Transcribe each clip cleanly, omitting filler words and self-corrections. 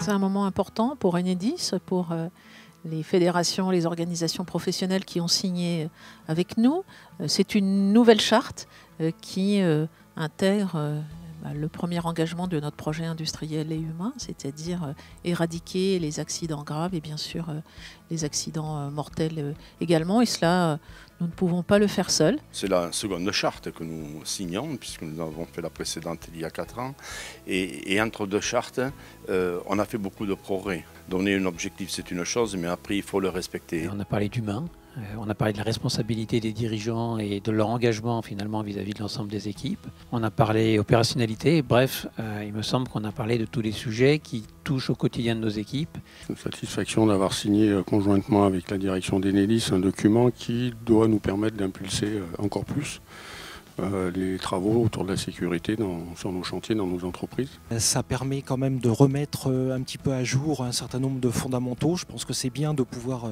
C'est un moment important pour Enedis, pour les fédérations, les organisations professionnelles qui ont signé avec nous. C'est une nouvelle charte qui intègre le premier engagement de notre projet industriel et humain, c'est-à-dire éradiquer les accidents graves et bien sûr les accidents mortels également. Et cela, nous ne pouvons pas le faire seuls. C'est la seconde charte que nous signons, puisque nous avons fait la précédente il y a 4 ans. Et entre deux chartes, on a fait beaucoup de progrès. Donner un objectif, c'est une chose, mais après, il faut le respecter. On a parlé d'humain. On a parlé de la responsabilité des dirigeants et de leur engagement finalement vis-à-vis de l'ensemble des équipes. On a parlé opérationnalité. Bref, il me semble qu'on a parlé de tous les sujets qui touchent au quotidien de nos équipes. Une satisfaction d'avoir signé conjointement avec la direction d'Enedis un document qui doit nous permettre d'impulser encore plus les travaux autour de la sécurité sur nos chantiers, dans nos entreprises. Ça permet quand même de remettre un petit peu à jour un certain nombre de fondamentaux. Je pense que c'est bien de pouvoir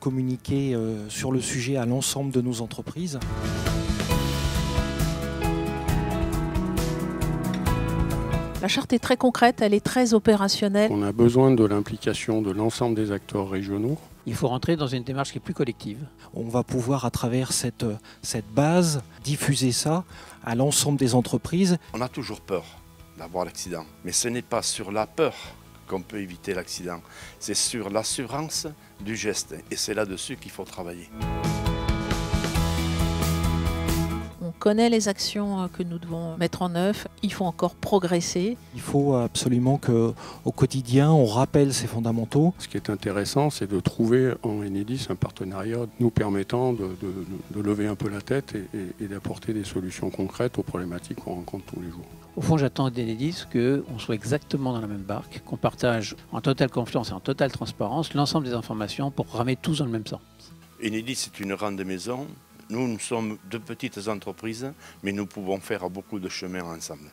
communiquer sur le sujet à l'ensemble de nos entreprises. La charte est très concrète, elle est très opérationnelle. On a besoin de l'implication de l'ensemble des acteurs régionaux. Il faut rentrer dans une démarche qui est plus collective. On va pouvoir, à travers cette base, diffuser ça à l'ensemble des entreprises. On a toujours peur d'avoir l'accident, mais ce n'est pas sur la peur qu'on peut éviter l'accident, c'est sur l'assurance du geste, et c'est là-dessus qu'il faut travailler. On connaît les actions que nous devons mettre en œuvre, il faut encore progresser. Il faut absolument qu'au quotidien, on rappelle ces fondamentaux. Ce qui est intéressant, c'est de trouver en Enedis un partenariat nous permettant de lever un peu la tête et d'apporter des solutions concrètes aux problématiques qu'on rencontre tous les jours. Au fond, j'attends d'Enedis qu'on soit exactement dans la même barque, qu'on partage en totale confiance et en totale transparence l'ensemble des informations pour ramer tous dans le même sens. Enedis, c'est une grande maison. Nous sommes de petites entreprises, mais nous pouvons faire beaucoup de chemin ensemble.